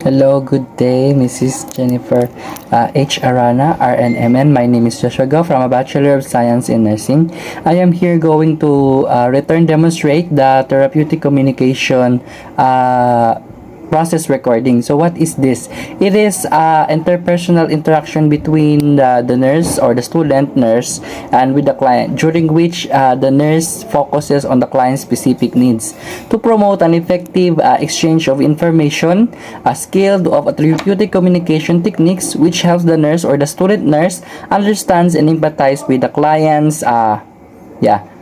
Hello, good day, Mrs. Jennifer H. Arana, RNMN. My name is Joshua Go from a Bachelor of Science in Nursing. I am here going to return demonstrate the therapeutic communication process recording. So what is this? It is interpersonal interaction between the nurse or the student nurse and with the client, during which the nurse focuses on the client's specific needs to promote an effective exchange of information, a skill of a therapeutic communication techniques which helps the nurse or the student nurse understands and empathize with the clients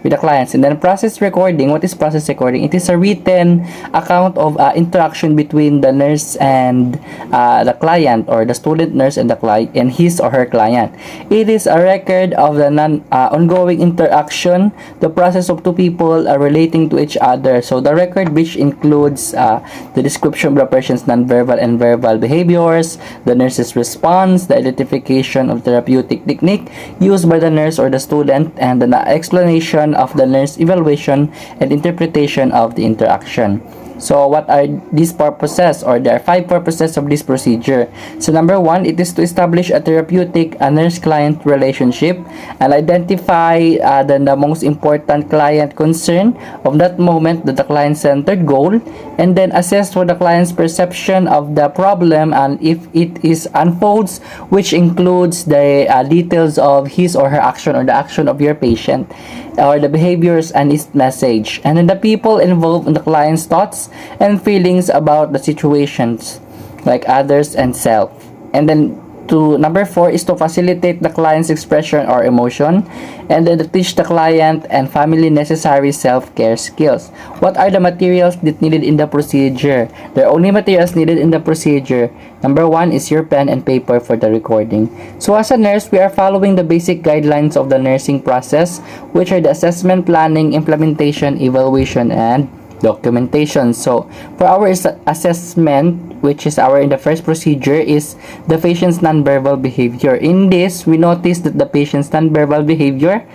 with the clients. And then process recording. What is process recording? It is a written account of interaction between the nurse and the client, or the student nurse and the client and his or her client. It is a record of the ongoing interaction, the process of two people relating to each other. So the record, which includes the description of the person's nonverbal and verbal behaviors, the nurse's response, the identification of therapeutic technique used by the nurse or the student, and the explanation of the nurse evaluation and interpretation of the interaction. So what are these purposes, or there are 5 purposes of this procedure? So number 1, it is to establish a therapeutic nurse-client relationship and identify the most important client concern of that moment, the client-centered goal, and then assess for the client's perception of the problem and if it is unfolds, which includes the details of his or her action or the action of your patient, or the behaviors and its message, and then the people involved in the client's thoughts and feelings about the situations, like others and self. And then number 4 is to facilitate the client's expression or emotion, and then to teach the client and family necessary self-care skills. What are the materials that needed in the procedure? The only materials needed in the procedure, number 1 is your pen and paper for the recording. So as a nurse, we are following the basic guidelines of the nursing process, which are the assessment, planning, implementation, evaluation, and documentation. So for our assessment, which is in the first procedure, is the patient's nonverbal behavior. In this, we notice that the patient's nonverbal behavior,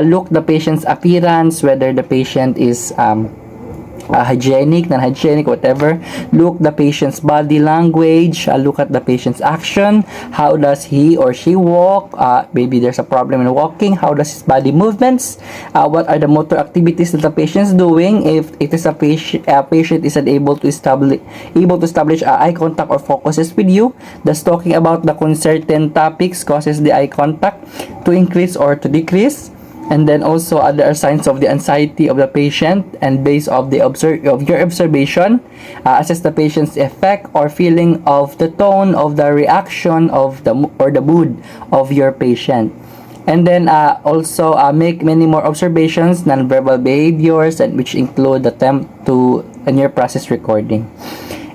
look the patient's appearance, whether the patient is hygienic, non-hygienic, whatever. Look the patient's body language, look at the patient's action, how does he or she walk, maybe there's a problem in walking, how does his body movements, what are the motor activities that the patient's doing, if it is a patient is unable to establish eye contact or focuses with you, thus talking about the certain topics causes the eye contact to increase or to decrease. And then also other signs of the anxiety of the patient, and based of your observation, assess the patient's effect or feeling of the tone of the reaction of the mood of your patient. And then also make many more observations, non-verbal behaviors, and which include attempt to in your process recording.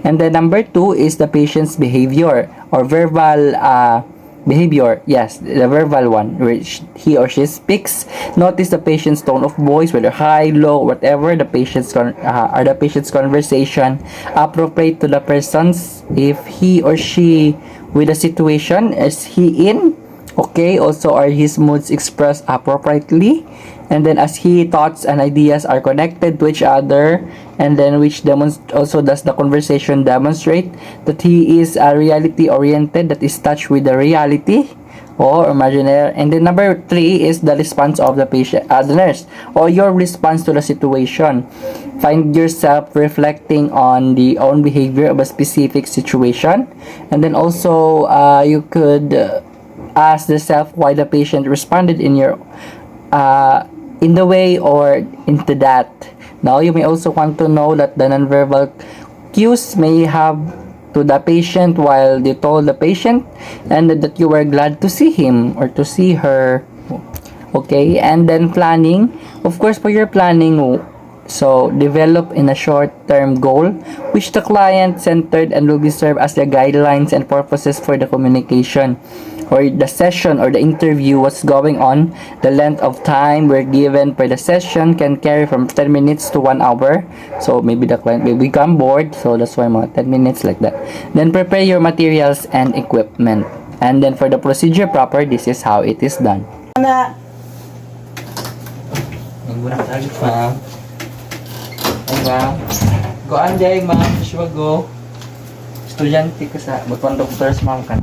And then number 2 is the patient's behavior or verbal behavior. Yes, the verbal one, which he or she speaks. Notice the patient's tone of voice, whether high, low, whatever the patient's the patient's conversation appropriate to the person's, if he or she with the situation, is he in okay, also are his moods expressed appropriately, and then as he thoughts and ideas are connected to each other, and then which also does the conversation demonstrate that he is reality oriented, that is touched with the reality or imaginary. And then number 3 is the response of the patient, the nurse, or your response to the situation. Find yourself reflecting on the own behavior of a specific situation, and then also you could ask yourself why the patient responded in the way or into that. Now you may also want to know that the nonverbal cues may have to the patient while they told the patient, and that you were glad to see him or to see her. Okay, and then planning. Of course, for your planning, so develop in a short-term goal which the client centered and will be served as the guidelines and purposes for the communication or the session or the interview, what's going on. The length of time we're given per the session can carry from 10 minutes to 1 hour. So maybe the client may become bored, so that's why mga 10 minutes like that. Then prepare your materials and equipment. And then for the procedure proper, this is how it is done. Go on, ma'am. Sure, go. Estudyante ko sa Butuan Doctors, ma'am ka na.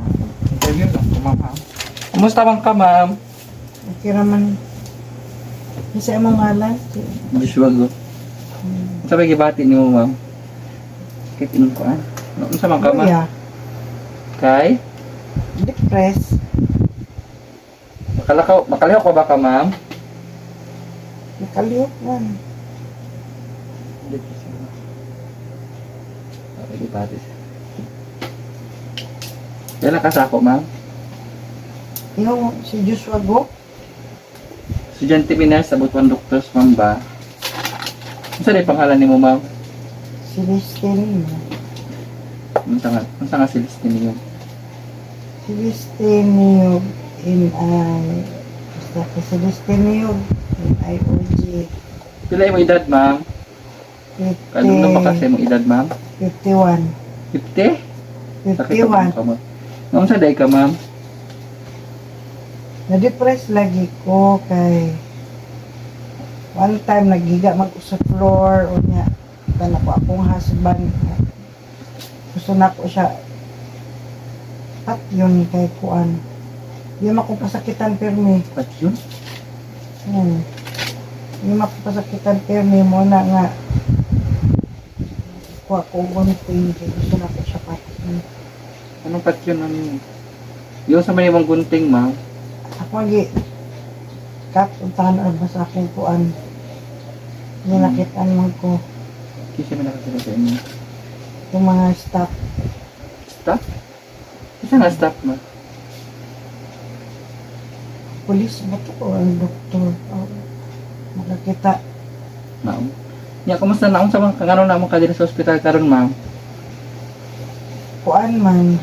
Interview lang ko, ma'am. Ha? Kumusta bang ka, ma'am? Okay naman. Isa mo ngalan? Joshua go. Sabi gibati ni mo, ma'am. Kitin ko, ah. Ano sa mga ka, ma'am? Kuya, Kay? depressed. Makalihaw ko ba ka, ma'am? Nakaliot man. Okay, gibati siya. Kailan ka sa ako, ma'am? Yung si Joshua Go, Estudyante Minas sa Butuan Doctors, ma'am ba? Ano sa pangalan ni mo, ma'am? si Listin. Ano sa nga si listin niyo? Si Listin yung basta ko si Listin yung IOG. Pila mo edad, ma'am? Kalong na ba kasi mong edad, ma'am? 51. 50? Sakit 51. ka mo. Noong sa day ka, ma'am? Na-depress lagi ko kay one time nagiga mag sa floor o niya na ko akong husband gusto na ko siya at yun kay kuan yun ako pasakitan permi At yun? yun ako pasakitan permi mo na nga ko ako gunting kay gusto na ko siya patin Anong pat yun? Ano yun? Yung sa may ibang gunting, ma'am? ako lagi kapuntahan ba sa akong kuan nilakitan mo ko Kasi may nakasala sa inyo. yung mga staff Staff? Isa nga staff, ma'am? police ba to o ang doktor nakakita Ma'am? Ya, kumusta na? Kung sa mga kangano na mong kadiri sa ospital karon, ma'am? kuan man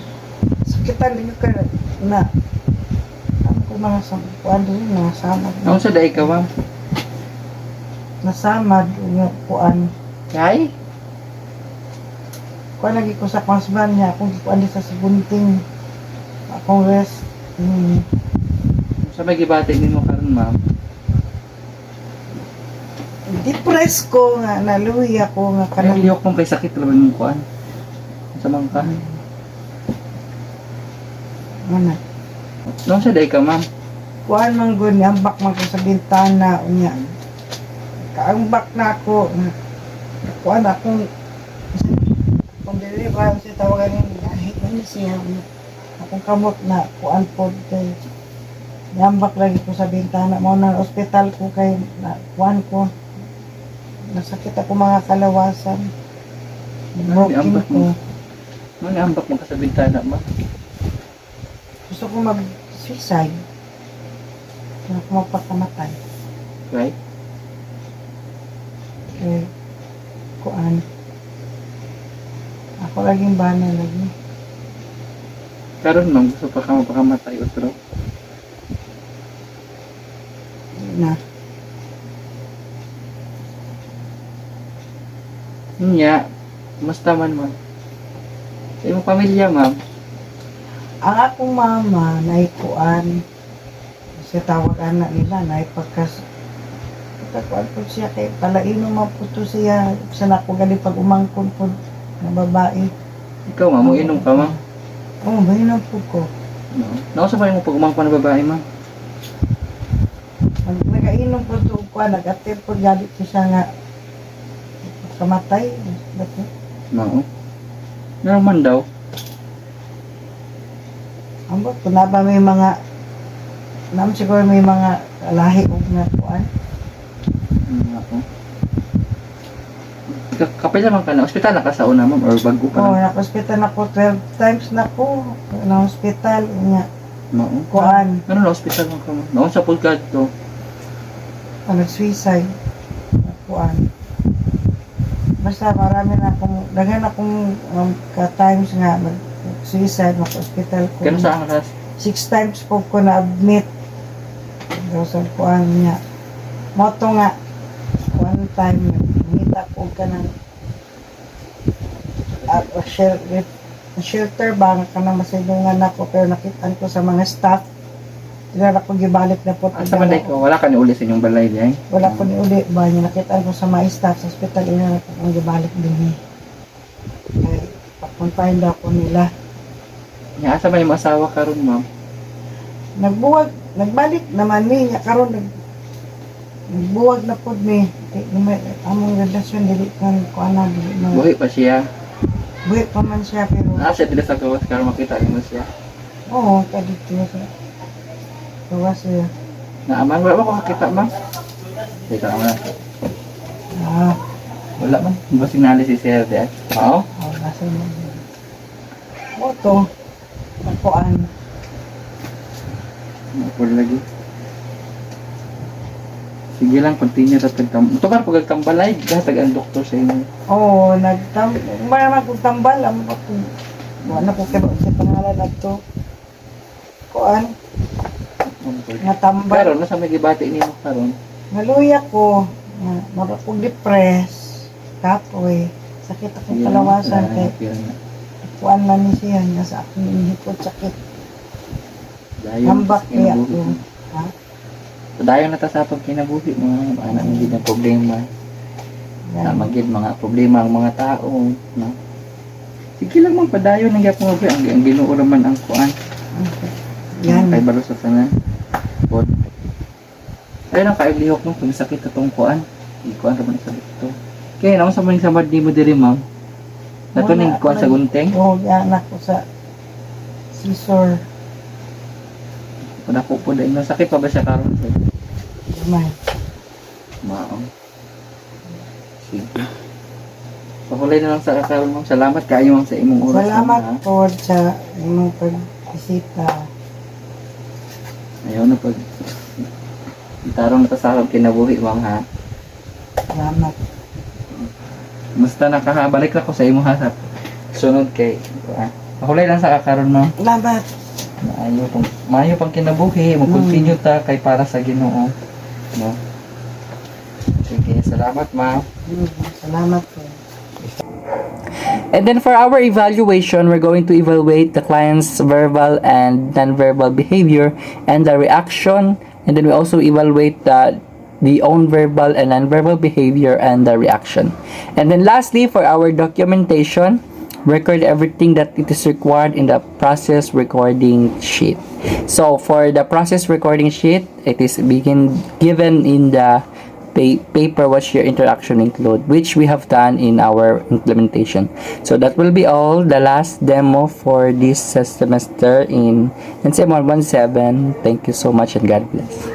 sakitan din ka na ano ko mga kuan din nasamad Noong sa day ka, ma'am? nasamad yung kuan Kay? kuan lagi ko sa husband niya akong kuan din sa bunting akong rest Sa may gibati ni mo karon, ma'am? depressed ko nga naluhi ako nga Kanang kanang liyok mong kay sakit naman yung kuan. Sa mga ka? ano Noong sa day ka, ma'am? kuan man gud ni ambak man ko sa bintana unya kaambak na ako kuan akong dili ba siya tawagan ni dahil man siya akong kamot na kuan pod kay ambak lagi ko sa bintana mo na ospital ko kay na kuan ko nasakit ako mga kalawasan broken ambak ko mo? Ano ni ambak mo ka sa bintana, ma'am? gusto ko mag suicide na ako magpakamatay Right? kay kuan ako laging bana lagi Karon, ma'am, gusto pa ka mapakamatay otro. na Nya, musta man, ma'am? Sa imong pamilya, ma'am? ang akong mama naikuan siya tawag anak nila naipagkas pagkakuan po siya kay palaino man po to siya sa nako gali pag umangkon po na babae Ikaw, ma'am, mo inom ka, ma'am? oh bayinan po ko No. Nausa ba yung pag-umangko na babae, ma'am? pag nagainom po to kuan nag-attempt po gali po siya nga kamatay dati Mao. Ano man daw? ambot ko na ba may mga nam siguro may mga lahi og na kuan Ako. Kapay naman ka na. Ospital na ka sa una, ma'am? Or bago ka oh na? na-hospital ako 12 times na ko na hospital nya Mao. kuan Ano na ospital man ka, ma'am? Noon sa pulgad to. nag-suicide kuan basta marami na akong daghan akong ka-times nga nag-suicide mag-hospital ko Kano sa ang ras? 6 times po ko na-admit daw sa kuan niya moto nga one time nagmita ko ka ng shelter ba nga ka nang masilungan ako pero nakitaan ko sa mga staff Wala ko gibalik na po. Asa man ko, wala ka ni uli sa inyong balay diyan. Wala ko ni uli ba niya nakita ko sa mga staff sa hospital ina na ko ang gibalik din. Kay Puntahin daw ko nila. Nya asa man yung asawa karon ma'am? Nagbalik naman ni, karon nagbuwag na pod ni. Among relasyon dili kan ko ana dili na. Buhi pa siya. Buhi pa man siya pero Siya dili sa gawas karon makita nimo siya. oo, kadito siya. Gawas siya. Naaman wala ko makita ma'am. Dito na. Ah, Wala man. Ba sinali si Sir de. Oo. nasa mo. Oto. Nakuan. Wala lagi. Sige lang, continue na tagtambal. Ito ba pagtambalay? Gatag ang doktor sa inyo. Oo, marama kong tambal. Wala ko kaya sa pangalan na to. Kuan. Natambal. Karon nasa may gibati nimo karon. Naluya ko. Mara kong depress. Kapoy. Sakit akong kalawasan. Kay kuan man ni siya. Nasa aking inhipod sakit. Hambak kaya ako. Ha? Dayon na ta sa atong kinabuhi mga anak hindi na problema. Na magid mga problema ang mga tao, no. Sige lang man padayon ang gyapon ang Ginoo man ang kuan. Yan. Kay balo sa tanan. Pod. Ay nang kay lihok no kung sakit atong kuan. Ikuan ra man sa dito. Kaya naman sa maning samad nimo diri ma'am. Nato ning kuan sa gunting. Oo, anak ko sa scissor. Kuna po po dahil sakit pa ba siya karon? May. Mao. Sige. Pakulay na lang sa karon ma'am. Salamat kaayo ma'am sa imong oras. Salamat po sa imong pagbisita. Ayaw na pag itarong na ta sa akong kinabuhi ma'am ha. Salamat. Basta nakabalik na ko sa imo ha sa sunod kay pakulay lang sa kakaron ma'am. Salamat. Maayo pang kinabuhi, mag-continue ta kay para sa Ginoo. No? Sige, salamat ma'am. Salamat po. And then for our evaluation, we're going to evaluate the client's verbal and non-verbal behavior and the reaction. And then we also evaluate the own verbal and non-verbal behavior and the reaction. And then lastly, for our documentation, record everything that it is required in the process recording sheet. So for the process recording sheet, it is given in the paper what your interaction include, which we have done in our implementation. So that will be all, the last demo for this semester in NCM 117. Thank you so much and God bless.